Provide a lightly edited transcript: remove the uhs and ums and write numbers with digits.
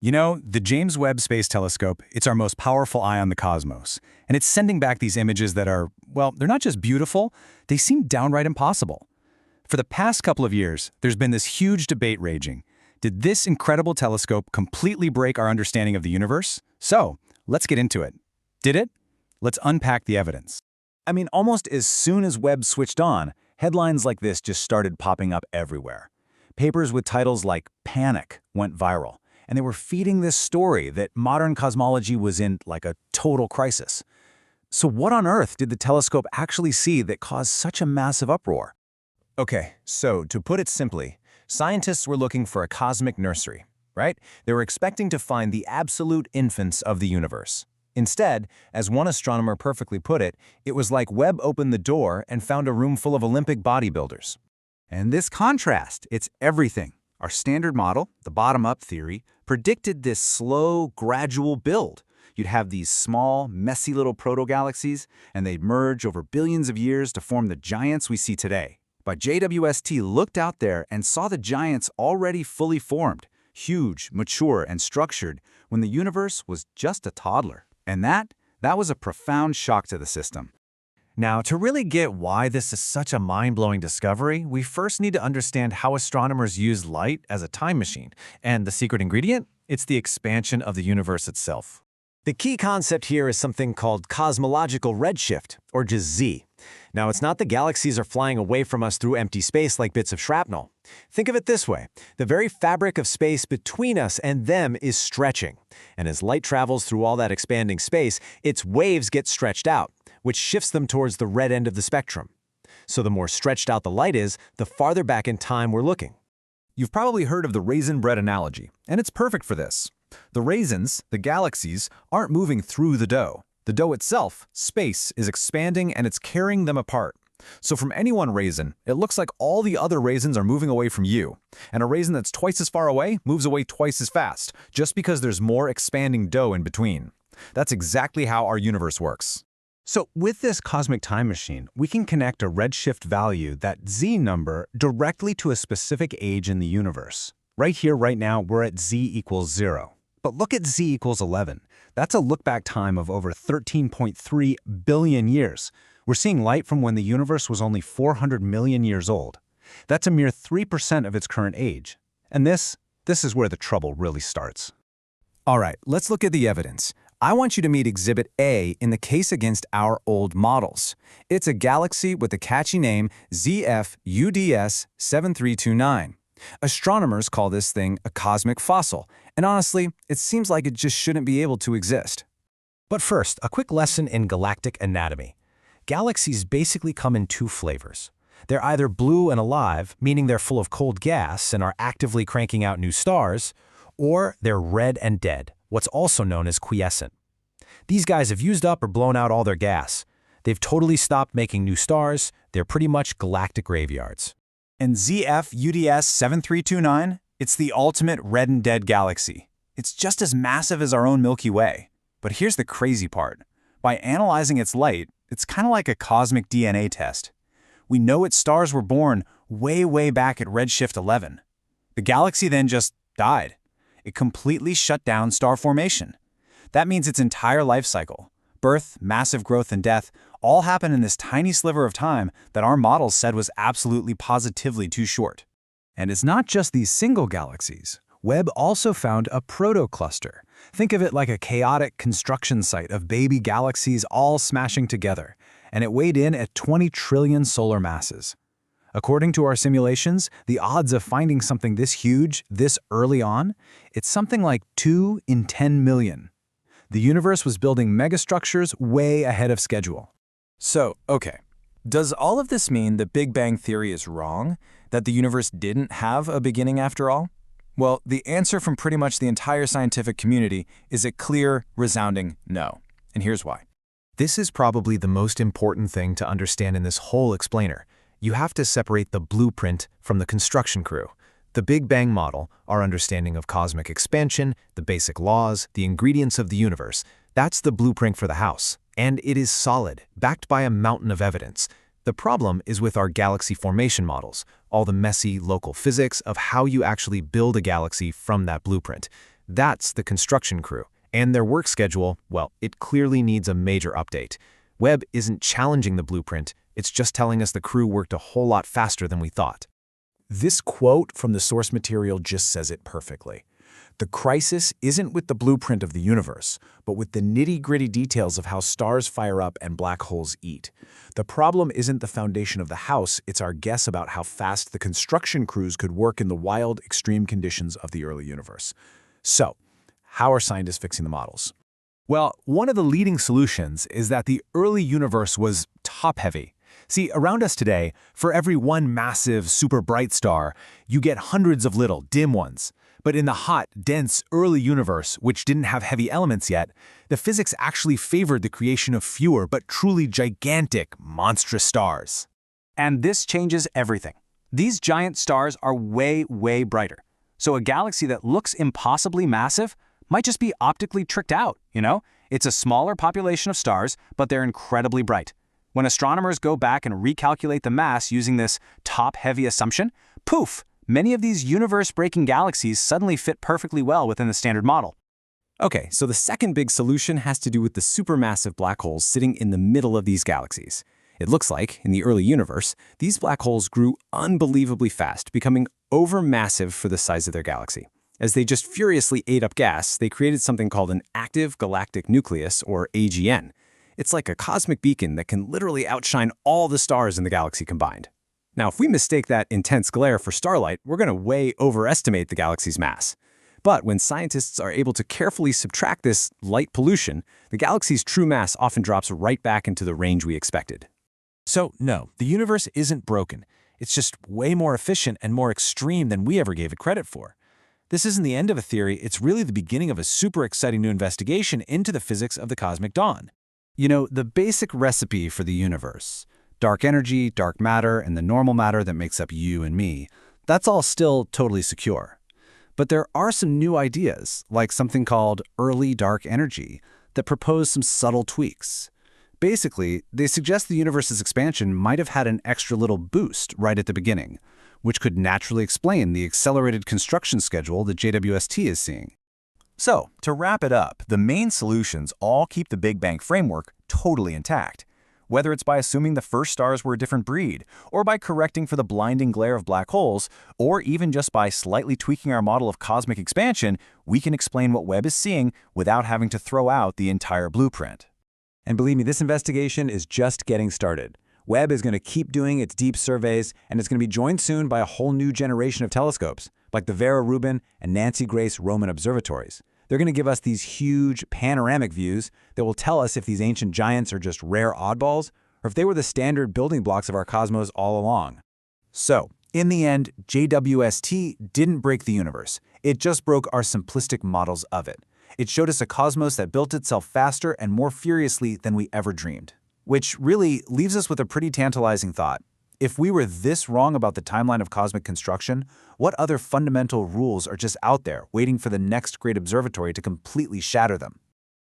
You know, the James Webb Space Telescope, it's our most powerful eye on the cosmos. And it's sending back these images that are, well, they're not just beautiful, they seem downright impossible. For the past couple of years, there's been this huge debate raging. Did this incredible telescope completely break our understanding of the universe? So, let's get into it. Did it? Let's unpack the evidence. I mean, almost as soon as Webb switched on, headlines like this just started popping up everywhere. Papers with titles like Panic went viral, and they were feeding this story that modern cosmology was in like a total crisis. So what on earth did the telescope actually see that caused such a massive uproar? Okay, so to put it simply, scientists were looking for a cosmic nursery, right? They were expecting to find the absolute infants of the universe. Instead, as one astronomer perfectly put it, it was like Webb opened the door and found a room full of Olympic bodybuilders. And this contrast, it's everything. Our standard model, the bottom-up theory, predicted this slow, gradual build. You'd have these small, messy little proto-galaxies, and they'd merge over billions of years to form the giants we see today. But JWST looked out there and saw the giants already fully formed, huge, mature, and structured, when the universe was just a toddler. And that was a profound shock to the system. Now, to really get why this is such a mind-blowing discovery, we first need to understand how astronomers use light as a time machine. And the secret ingredient? It's the expansion of the universe itself. The key concept here is something called cosmological redshift, or just Z. Now, it's not the galaxies are flying away from us through empty space like bits of shrapnel. Think of it this way. The very fabric of space between us and them is stretching. And as light travels through all that expanding space, its waves get stretched out, which shifts them towards the red end of the spectrum. So the more stretched out the light is, the farther back in time we're looking. You've probably heard of the raisin bread analogy, and it's perfect for this. The raisins, the galaxies, aren't moving through the dough. The dough itself, space, is expanding and it's carrying them apart. So from any one raisin, it looks like all the other raisins are moving away from you. And a raisin that's twice as far away moves away twice as fast, just because there's more expanding dough in between. That's exactly how our universe works. So with this cosmic time machine, we can connect a redshift value, that Z number, directly to a specific age in the universe. Right here, right now, we're at Z equals 0. But look at Z equals 11. That's a look-back time of over 13.3 billion years. We're seeing light from when the universe was only 400 million years old. That's a mere 3% of its current age. And this is where the trouble really starts. All right, let's look at the evidence. I want you to meet Exhibit A in the case against our old models. It's a galaxy with the catchy name ZF-UDS 7329. Astronomers call this thing a cosmic fossil, and honestly, it seems like it just shouldn't be able to exist. But first, a quick lesson in galactic anatomy. Galaxies basically come in two flavors. They're either blue and alive, meaning they're full of cold gas and are actively cranking out new stars, or they're red and dead, what's also known as quiescent. These guys have used up or blown out all their gas. They've totally stopped making new stars. They're pretty much galactic graveyards. And ZF-UDS 7329, it's the ultimate red and dead galaxy. It's just as massive as our own Milky Way. But here's the crazy part. By analyzing its light, it's kind of like a cosmic DNA test. We know its stars were born way back at redshift 11. The galaxy then just died. It completely shut down star formation. That means its entire life cycle, birth, massive growth, and death, all happen in this tiny sliver of time that our models said was absolutely positively too short. And it's not just these single galaxies. Webb also found a protocluster. Think of it like a chaotic construction site of baby galaxies all smashing together, and it weighed in at 20 trillion solar masses. According to our simulations, the odds of finding something this huge, this early on, it's something like 2 in 10 million. The universe was building megastructures way ahead of schedule. So, okay, does all of this mean the Big Bang Theory is wrong? That the universe didn't have a beginning after all? Well, the answer from pretty much the entire scientific community is a clear, resounding no. And here's why. This is probably the most important thing to understand in this whole explainer. You have to separate the blueprint from the construction crew. The Big Bang model, our understanding of cosmic expansion, the basic laws, the ingredients of the universe, that's the blueprint for the house. And it is solid, backed by a mountain of evidence. The problem is with our galaxy formation models, all the messy local physics of how you actually build a galaxy from that blueprint. That's the construction crew. And their work schedule, well, it clearly needs a major update. Webb isn't challenging the blueprint, it's just telling us the crew worked a whole lot faster than we thought. This quote from the source material just says it perfectly. The crisis isn't with the blueprint of the universe, but with the nitty-gritty details of how stars fire up and black holes eat. The problem isn't the foundation of the house, it's our guess about how fast the construction crews could work in the wild, extreme conditions of the early universe. So, how are scientists fixing the models? Well, one of the leading solutions is that the early universe was top-heavy. See, around us today, for every one massive, super bright star, you get hundreds of little, dim ones. But in the hot, dense, early universe, which didn't have heavy elements yet, the physics actually favored the creation of fewer but truly gigantic, monstrous stars. And this changes everything. These giant stars are way, way brighter. So a galaxy that looks impossibly massive might just be optically tricked out, you know? It's a smaller population of stars, but they're incredibly bright. When astronomers go back and recalculate the mass using this top-heavy assumption, poof! Many of these universe-breaking galaxies suddenly fit perfectly well within the standard model. Okay, so the second big solution has to do with the supermassive black holes sitting in the middle of these galaxies. It looks like, in the early universe, these black holes grew unbelievably fast, becoming overmassive for the size of their galaxy. As they just furiously ate up gas, they created something called an active galactic nucleus, or AGN. It's like a cosmic beacon that can literally outshine all the stars in the galaxy combined. Now, if we mistake that intense glare for starlight, we're going to way overestimate the galaxy's mass. But when scientists are able to carefully subtract this light pollution, the galaxy's true mass often drops right back into the range we expected. So, no, the universe isn't broken. It's just way more efficient and more extreme than we ever gave it credit for. This isn't the end of a theory, it's really the beginning of a super exciting new investigation into the physics of the cosmic dawn. You know, the basic recipe for the universe, dark energy, dark matter, and the normal matter that makes up you and me, that's all still totally secure. But there are some new ideas, like something called early dark energy, that propose some subtle tweaks. Basically, they suggest the universe's expansion might have had an extra little boost right at the beginning, which could naturally explain the accelerated construction schedule that JWST is seeing. So, to wrap it up, the main solutions all keep the Big Bang framework totally intact. Whether it's by assuming the first stars were a different breed, or by correcting for the blinding glare of black holes, or even just by slightly tweaking our model of cosmic expansion, we can explain what Webb is seeing without having to throw out the entire blueprint. And believe me, this investigation is just getting started. Webb is going to keep doing its deep surveys, and it's going to be joined soon by a whole new generation of telescopes, like the Vera Rubin and Nancy Grace Roman observatories. They're going to give us these huge panoramic views that will tell us if these ancient giants are just rare oddballs, or if they were the standard building blocks of our cosmos all along. So, in the end, JWST didn't break the universe. It just broke our simplistic models of it. It showed us a cosmos that built itself faster and more furiously than we ever dreamed. Which really leaves us with a pretty tantalizing thought. If we were this wrong about the timeline of cosmic construction, what other fundamental rules are just out there waiting for the next great observatory to completely shatter them?